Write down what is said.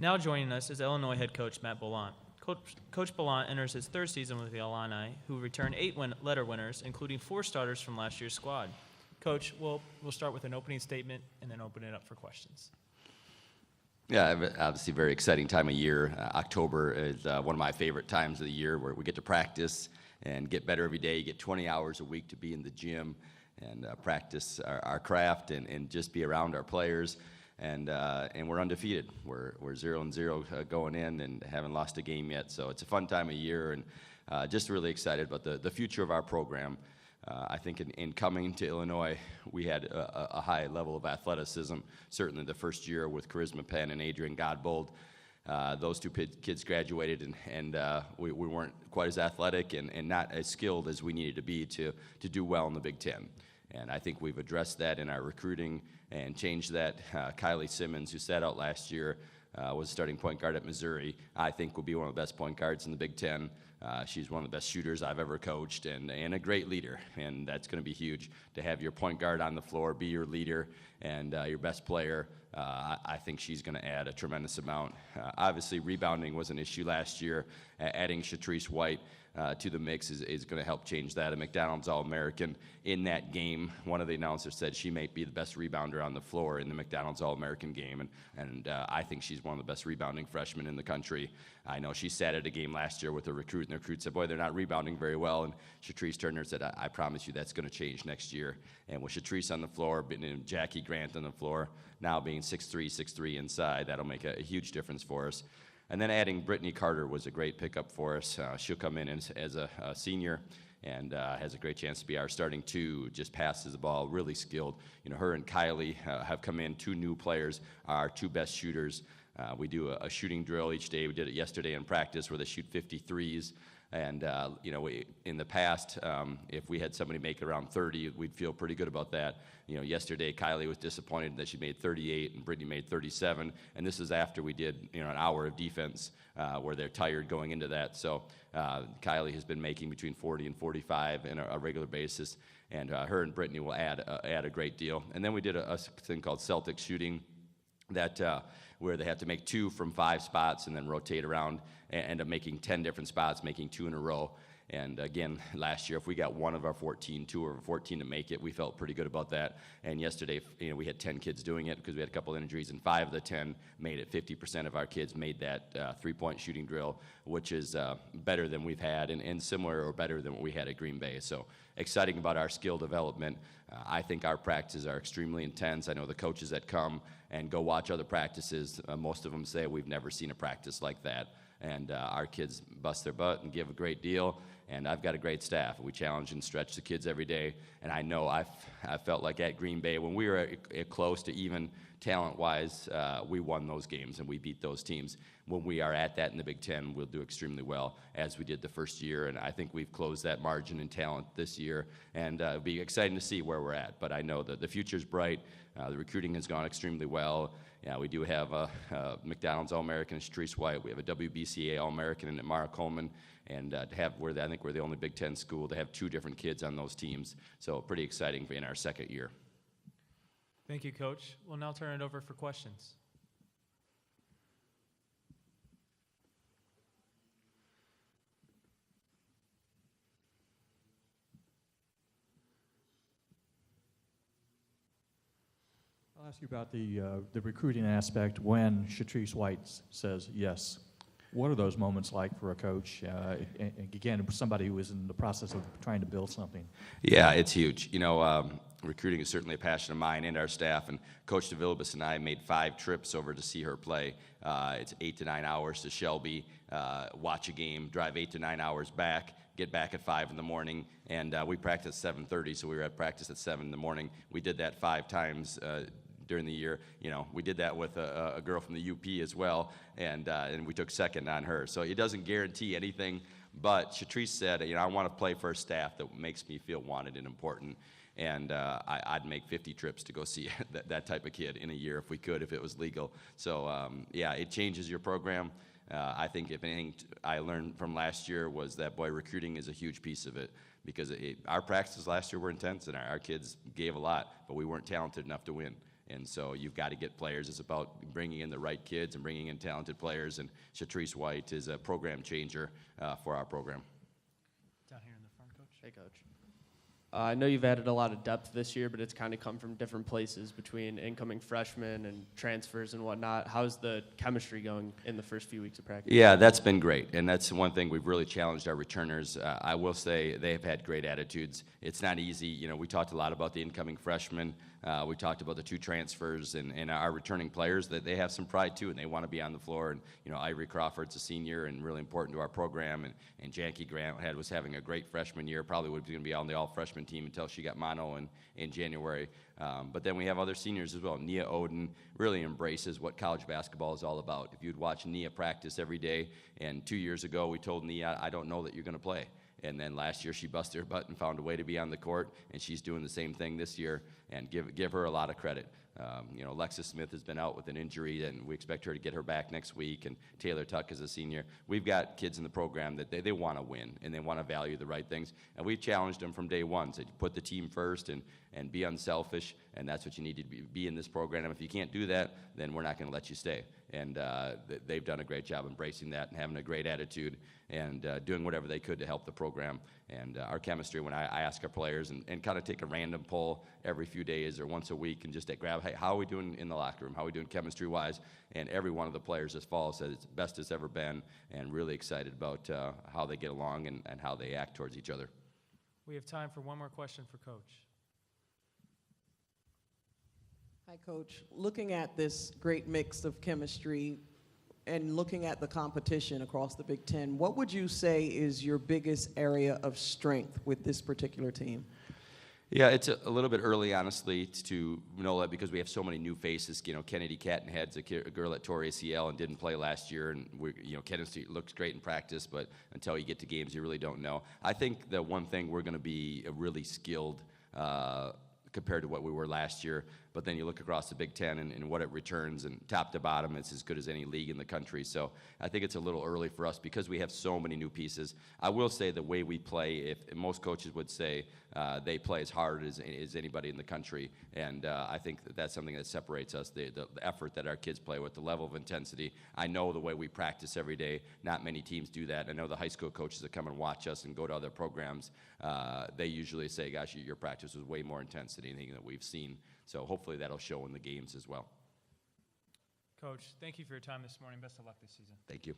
Now joining us is Illinois head coach Matt Bollant. Coach Bollant enters his third season with the Illini, who returned 8 letter winners, including 4 starters from last year's squad. Coach, we'll start with an opening statement and then open it up for questions. Yeah, obviously very exciting time of year. October is one of my favorite times of the year where we get to practice and get better every day. You get 20 hours a week to be in the gym and practice our craft and just be around our players. And we're undefeated. We're 0-0 going in and haven't lost a game yet. So it's a fun time of year and just really excited about the future of our program. I think in coming to Illinois, we had a high level of athleticism. Certainly the first year with Charisma Penn and Adrian Godbold. Those two kids graduated, and we weren't quite as athletic and not as skilled as we needed to be to do well in the Big Ten. And I think we've addressed that in our recruiting and changed that. Kylie Simmons, who sat out last year, was starting point guard at Missouri. I think will be one of the best point guards in the Big Ten. She's one of the best shooters I've ever coached and a great leader. And that's going to be huge to have your point guard on the floor, be your leader and your best player. I think she's going to add a tremendous amount. Obviously, rebounding was an issue last year. Adding Shatrice White to the mix is going to help change that. A McDonald's All-American in that game. One of the announcers said she may be the best rebounder on the floor in the McDonald's All-American game, and I think she's one of the best rebounding freshmen in the country. I know she sat at a game last year with a recruit, and the recruit said, boy, they're not rebounding very well, and Shatrice Turner said, I promise you that's going to change next year. And with Shatrice on the floor, and Jackie Grant on the floor, now being 6'3" inside, that'll make a huge difference for us. And then adding Brittany Carter was a great pickup for us. She'll come in as a senior and has a great chance to be our starting 2, just passes the ball, really skilled. You know, her and Kylie have come in, 2 new players, our 2 best shooters. We do a shooting drill each day. We did it yesterday in practice where they shoot 53s. And, you know, in the past, if we had somebody make around 30, we'd feel pretty good about that. You know, yesterday, Kylie was disappointed that she made 38 and Brittany made 37. And this is after we did, you know, an hour of defense where they're tired going into that. So Kylie has been making between 40 and 45 on a regular basis. And her and Brittany will add a great deal. And then we did a thing called Celtic shooting that where they have to make 2 from 5 spots and then rotate around and end up making 10 different spots, making 2 in a row. And again, last year, if we got one of our 14, 2 of our 14 to make it, we felt pretty good about that. And yesterday, you know, we had 10 kids doing it because we had a couple of injuries, and 5 of the 10 made it. 50% of our kids made that 3-point shooting drill, which is better than we've had and similar or better than what we had at Green Bay. So exciting about our skill development. I think our practices are extremely intense. I know the coaches that come and go watch other practices, most of them say we've never seen a practice like that. And our kids bust their butt and give a great deal. And I've got a great staff. We challenge and stretch the kids every day. And I know I felt like at Green Bay, when we were close to even talent-wise, we won those games and we beat those teams. When we are at that in the Big Ten, we'll do extremely well, as we did the first year. And I think we've closed that margin in talent this year. And it'll be exciting to see where we're at. But I know that the future's bright. The recruiting has gone extremely well. Yeah, we do have a McDonald's All-American, Shatrice White. We have a WBCA All-American in Mara Coleman. And I think we're the only Big Ten school to have 2 different kids on those teams. So pretty exciting in our second year. Thank you, Coach. We'll now turn it over for questions. I'll ask you about the recruiting aspect when Shatrice White says yes. What are those moments like for a coach? Again, somebody who is in the process of trying to build something. Yeah, it's huge. You know, recruiting is certainly a passion of mine and our staff. And Coach DeVilbiss and I made 5 trips over to see her play. It's 8 to 9 hours to Shelby, watch a game, drive 8 to 9 hours back, get back at 5 in the morning, and we practiced at 7:30, so we were at practice at 7 in the morning. We did that 5 times during the year. You know, we did that with a girl from the UP as well, and we took second on her. So it doesn't guarantee anything, but Shatrice said, you know, I want to play for a staff that makes me feel wanted and important. And I'd make 50 trips to go see that type of kid in a year if we could, if it was legal. So, yeah, it changes your program. I think if anything I learned from last year was that, boy, recruiting is a huge piece of it, because our practices last year were intense, and our kids gave a lot, but we weren't talented enough to win. And so you've got to get players. It's about bringing in the right kids and bringing in talented players, and Shatrice White is a program changer for our program. Down here in the front, Coach. Hey, Coach. I know you've added a lot of depth this year, but it's kind of come from different places between incoming freshmen and transfers and whatnot. How's the chemistry going in the first few weeks of practice? Yeah, that's been great, and that's one thing we've really challenged our returners. I will say they've had great attitudes. It's not easy. You know, we talked a lot about the incoming freshmen. We talked about the 2 transfers and our returning players, that they have some pride too, and they want to be on the floor. And you know, Ivory Crawford's a senior and really important to our program, and Janky Grant was having a great freshman year. Probably was going to be on the all-freshman team until she got mono in January. But then we have other seniors as well. Nia Oden really embraces what college basketball is all about. If you'd watch Nia practice every day, and 2 years ago we told Nia, I don't know that you're going to play. And then last year she busted her butt and found a way to be on the court, and she's doing the same thing this year, and give her a lot of credit. You know, Alexis Smith has been out with an injury, and we expect her to get her back next week, and Taylor Tuck is a senior. We've got kids in the program that they want to win, and they want to value the right things, and we've challenged them from day one. So put the team first and be unselfish, and that's what you need to be in this program. And if you can't do that, then we're not going to let you stay. And they've done a great job embracing that and having a great attitude and doing whatever they could to help the program. And our chemistry, when I ask our players and kind of take a random poll every few days or once a week and just grab, hey, how are we doing in the locker room? How are we doing chemistry-wise? And every one of the players this fall said it's the best it's ever been, and really excited about how they get along and how they act towards each other. We have time for one more question for Coach. Hi, Coach. Looking at this great mix of chemistry and looking at the competition across the Big Ten, what would you say is your biggest area of strength with this particular team? Yeah, it's a little bit early, honestly, to know that because we have so many new faces. You know, Kennedy Cattonhead's a girl that tore ACL and didn't play last year, and Kennedy looks great in practice, but until you get to games, you really don't know. I think the one thing we're going to be really skilled compared to what we were last year. But then you look across the Big Ten and what it returns, and top to bottom, it's as good as any league in the country. So I think it's a little early for us because we have so many new pieces. I will say the way we play, if most coaches would say they play as hard as anybody in the country, and I think that's something that separates us, the effort that our kids play with, the level of intensity. I know the way we practice every day. Not many teams do that. I know the high school coaches that come and watch us and go to other programs, they usually say, gosh, your practice was way more intense than anything that we've seen. So hopefully that'll show in the games as well. Coach, thank you for your time this morning. Best of luck this season. Thank you.